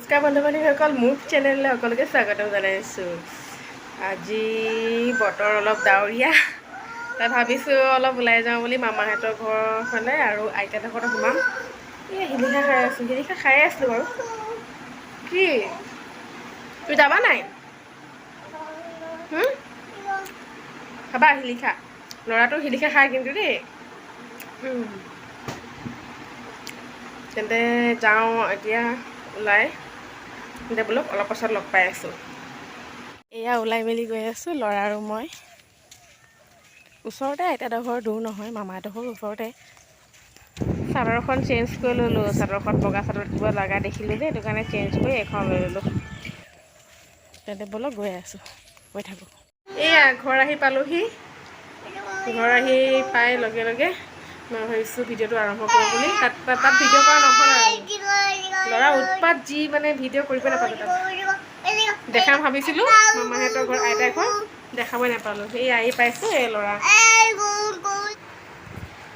নমস্কাৰ বন্ধু বান্ধৱীসকল, মোৰ চেনেললৈ সকলোকে স্বাগতম জনাইছোঁ। আজি বতৰ অলপ ডাৱৰীয়া, তাই ভাবিছোঁ অলপ ওলাই যাওঁ বুলি মামাহঁতৰ ঘৰৰ ফালে আৰু আইতাহঁতৰ ঘৰত সোমাম। এই শিলিখা খাই আছোঁ, শিলিখা খাই আছিলোঁ বাৰু। কি তুমি যাবা নাই? খাবা শিলিখা? ল'ৰাটো শিলিখা খায় কিন্তু দেই। তেন্তে যাওঁ এতিয়া ওলাই। এতিয়া বোলো অলপ পাছত লগ পাই আছোঁ। এয়া ওলাই মেলি গৈ আছোঁ, ল'ৰা আৰু মই। ওচৰতে, আইতাহঁতৰ ঘৰ দূৰ নহয়, মামাহঁতৰ ঘৰ ওচৰতে। চাদৰখন চেঞ্জ কৰি ল'লোঁ, চাদৰখন বগা চাদৰ কিবা লগা দেখিলোঁ যে, সেইটো কাৰণে চেঞ্জ কৰি এখন লৈ ল'লোঁ। তেন্তে ব'লক গৈ আছোঁ, গৈ থাকোঁ। এয়া ঘৰ আহি পালোঁহি। ঘৰ আহি পাই লগে লগে মই ভাবিছোঁ ভিডিঅ'টো আৰম্ভ কৰোঁ বুলি। তাত ভিডিঅ' কৰা নহ'ল আৰু। ল'ৰা উৎপাত যি মানে ভিডিঅ' কৰিব নাপালোঁ তাত। দেখাম ভাবিছিলোঁ মামাহঁতৰ ঘৰ, আইতাৰ ঘৰ, দেখাবই নাপালোঁ। এই আহি পাইছোঁ, এই ল'ৰা।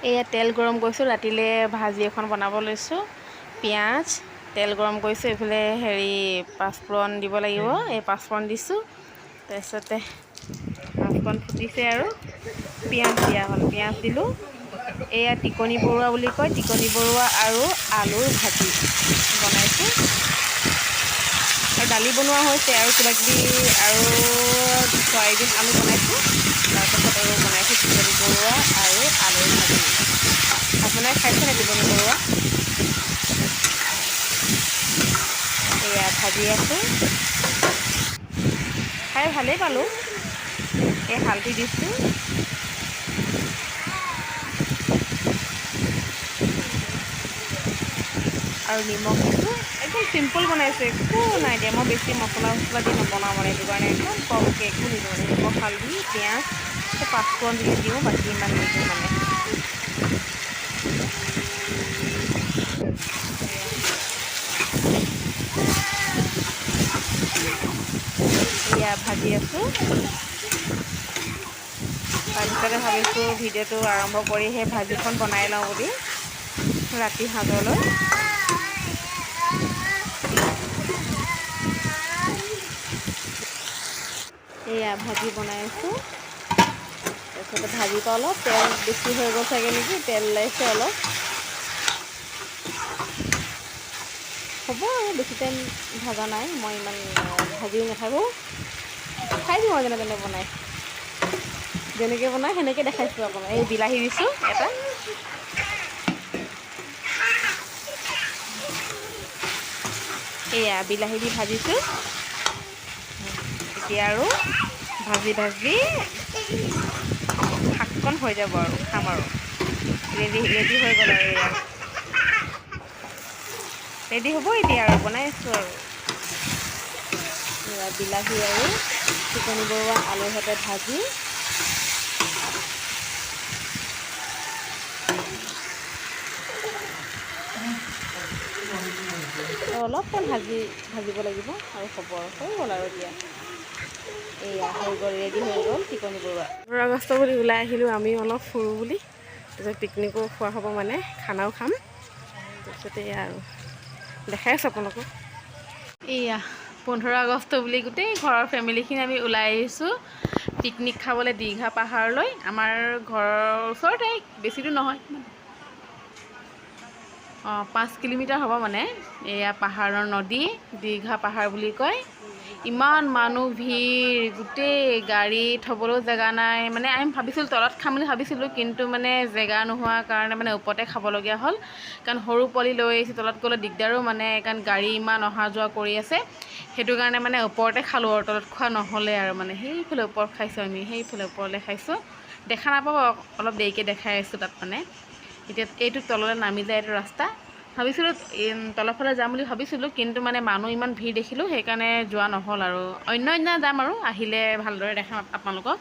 এয়া তেল গৰম কৰিছোঁ, ৰাতিলৈ ভাজি এখন বনাব লৈছোঁ। পিঁয়াজ, তেল গৰম কৰিছোঁ। এইফালে পাঁচফোৰণ দিব লাগিব, এই পাঁচফোৰণ দিছোঁ। তাৰপিছতে পাঁচফোৰণ ফুটিছে আৰু পিঁয়াজ দিয়া হ'ল, পিঁয়াজ দিলোঁ। এয়া টিকনি বৰুৱা বুলি কয়, টিকনি বৰুৱা আৰু আলুৰ ভাজি বনাইছোঁ। আৰু দালি বনোৱা হৈছে আৰু কিবাকিবি আৰু চয়াবিন আলু বনাইছোঁ। তাৰপাছত আৰু বনাইছোঁ টিকনি বৰুৱা আৰু আলুৰ ভাজি। আপোনালোকে খাইছেনে টিকনি বৰুৱা? এয়া ভাজি আছোঁ, খাই ভালেই পালোঁ। এই হালধি দিছোঁ, আৰু নিমখ দিছোঁ। একদম চিম্পুল বনাইছোঁ, একো নাই দিয়া। মই বেছি মছলা দি নবনাওঁ মানে, সেইটো কাৰণে একদম কমকৈ, একো নিদিওঁ মানে। নিমখ, হালধি, পিঁয়াজ, পাঁচফোৰণ দিওঁ, বাকী ইমান নিদিওঁ মানে। এয়া ভাজি আছোঁ। তাৰপিছতে ভাবিছোঁ ভিডিঅ'টো আৰম্ভ কৰি সেই ভাজিখন বনাই লওঁ বুলি ৰাতি সাঁজলৈ। এয়া ভাজি বনাই আছোঁ। তাৰপিছতে ভাজিটো অলপ তেল বেছি হৈ গ'ল চাগে নেকি, তেল ওলাইছে অলপ। হ'ব আৰু বেছি টাইম ভজা নাই, মই ইমান ভাজিও নাথাকোঁ, খাই দিওঁ আৰু যেনে তেনে বনাই। যেনেকৈ বনাই সেনেকৈ দেখাইছোঁ আপোনাক। এই বিলাহী দিছোঁ এটা, এয়া বিলাহী দি ভাজিছোঁ। এতিয়া আৰু ভাজি শাককণ হৈ যাব আৰু খাম আৰু। ৰেডি হৈ গ'ল আৰু এয়া ৰেডি হ'ব এতিয়া আৰু বনাই আছোঁ আৰু। এয়া বিলাহী আৰু টিকনি বৰুৱা আলুৰ সৈতে ভাজি। অলপমান ভাজিব লাগিব আৰু হ'ব আৰু, হৈ গ'ল আৰু এতিয়া। এয়া হৈ গ'ল, ৰেডি হৈ গ'ল টিকনি বৰুৱা। 15 আগষ্ট বুলি ওলাই আহিলোঁ আমি অলপ ফুৰোঁ বুলি। তাৰপিছত পিকনিকো খোৱা হ'ব মানে, খানাও খাম। তাৰপিছতে এয়া আৰু দেখাই আছোঁ আপোনালোকক। এয়া 15 আগষ্ট বুলি গোটেই ঘৰৰ ফেমিলিখিনি আমি ওলাই আহিছোঁ পিকনিক খাবলৈ দীঘা পাহাৰলৈ। আমাৰ ঘৰৰ ওচৰতে, বেছি দূৰ নহয়, 5 কিলোমিটাৰ হ'ব মানে। এয়া পাহাৰৰ নদী, দীঘা পাহাৰ বুলি কয়। ইমান মানুহ ভিৰ, গোটেই গাড়ী থ'বলৈও জেগা নাই মানে। আমি ভাবিছিলোঁ তলত খাম বুলি ভাবিছিলোঁ, কিন্তু মানে জেগা নোহোৱাৰ কাৰণে মানে ওপৰতে খাবলগীয়া হ'ল। কাৰণ সৰু পোৱালি লৈ আহিছোঁ, তলত গ'লে দিগদাৰো মানে, কাৰণ গাড়ী ইমান অহা যোৱা কৰি আছে। সেইটো কাৰণে মানে ওপৰতে খালোঁ আৰু, তলত খোৱা নহ'লে আৰু মানে। সেইফালে ওপৰত খাইছোঁ আমি, সেইফালে ওপৰলৈ খাইছোঁ। দেখা নাপাব, অলপ দেৰিকৈ দেখাই আছোঁ তাত মানে। এতিয়া এইটো তললৈ নামি যায়, এইটো ৰাস্তা। ভাবিছিলোঁ তলৰ ফালে যাম বুলি ভাবিছিলোঁ, কিন্তু মানে মানুহ ইমান ভিৰ দেখিলোঁ, সেইকাৰণে যোৱা নহ'ল আৰু। অন্য যাম আৰু, আহিলে ভালদৰে দেখাম আপোনালোকক।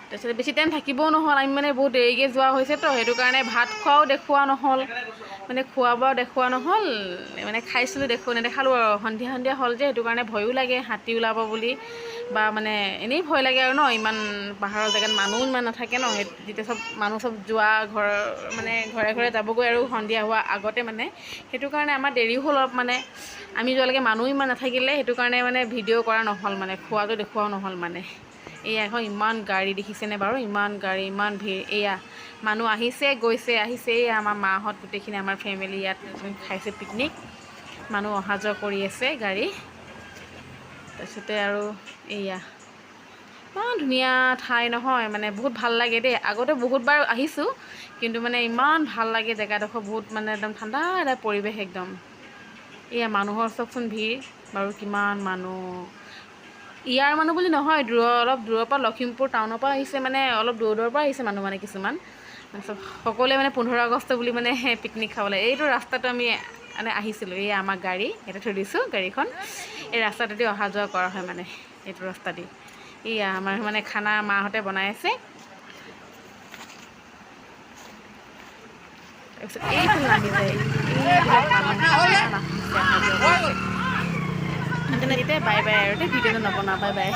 তাৰপিছত বেছি টাইম থাকিবও নহ'ল, আমি মানে বহুত দেৰিকৈ যোৱা হৈছেতো, সেইটো কাৰণে ভাত খোৱাও দেখুওৱা নহ'ল মানে, খোৱা বোৱাও দেখুওৱা নহ'ল মানে। খাইছিলোঁ নেদেখালোঁ আৰু, সন্ধিয়া হ'ল যে, সেইটো কাৰণে ভয়ো লাগে, হাতী ওলাব বুলি বা মানে এনেই ভয় লাগে আৰু ন। ইমান পাহাৰৰ জেগাত মানুহো ইমান নাথাকে ন, যেতিয়া মানুহ চব যোৱা ঘৰে ঘৰে যাবগৈ আৰু সন্ধিয়া হোৱা আগতে মানে। সেইটো কাৰণে আমাৰ দেৰিও হ'ল অলপ মানে। আমি যোৱালৈকে মানুহ ইমান নাথাকিলে সেইটো কাৰণে মানে ভিডিঅ' কৰা নহ'ল মানে খোৱাটো দেখুৱাও নহ'ল মানে এয়া এখন ইমান গাড়ী দেখিছেনে বাৰু ইমান গাড়ী ইমান ভিৰ এয়া মানুহ আহিছে গৈছে আহিছে এয়া আমাৰ মাহঁত গোটেইখিনি আমাৰ ফেমিলি ইয়াত খাইছে পিকনিক মানুহ অহা যোৱা কৰি আছে গাড়ী তাৰপিছতে আৰু এয়া ইমান ধুনীয়া ঠাই নহয় মানে বহুত ভাল লাগে দেই আগতে বহুতবাৰ আহিছোঁ কিন্তু মানে ইমান ভাল লাগে জেগাডোখৰ বহুত মানে একদম ঠাণ্ডা এটা পৰিৱেশ একদম এয়া মানুহৰ চাওকচোন ভিৰ বাৰু কিমান মানুহ ইয়াৰ মানুহ বুলি নহয় অলপ দূৰৰ পৰা লখিমপুৰ টাউনৰ পৰা আহিছে মানে অলপ দূৰৰ পৰা আহিছে মানুহ মানে কিছুমান তাৰপিছত সকলোৱে মানে 15 আগষ্ট বুলি মানে পিকনিক খাবলৈ এইটো ৰাস্তাটো আমি মানে আহিছিলোঁ এই আমাৰ গাড়ী ইয়াতে থৈ দিছোঁ গাড়ীখন এই ৰাস্তাটোদি অহা যোৱা কৰা হয় মানে এইটো ৰাস্তা দি এয়া আমাৰ মানে খানা মাহঁতে বনাই আছে তাৰপিছত এইটো নামি যায় তেতিয়াই বাই বাই আৰু ভিডিঅ'টো নবনাওঁ বাই বাই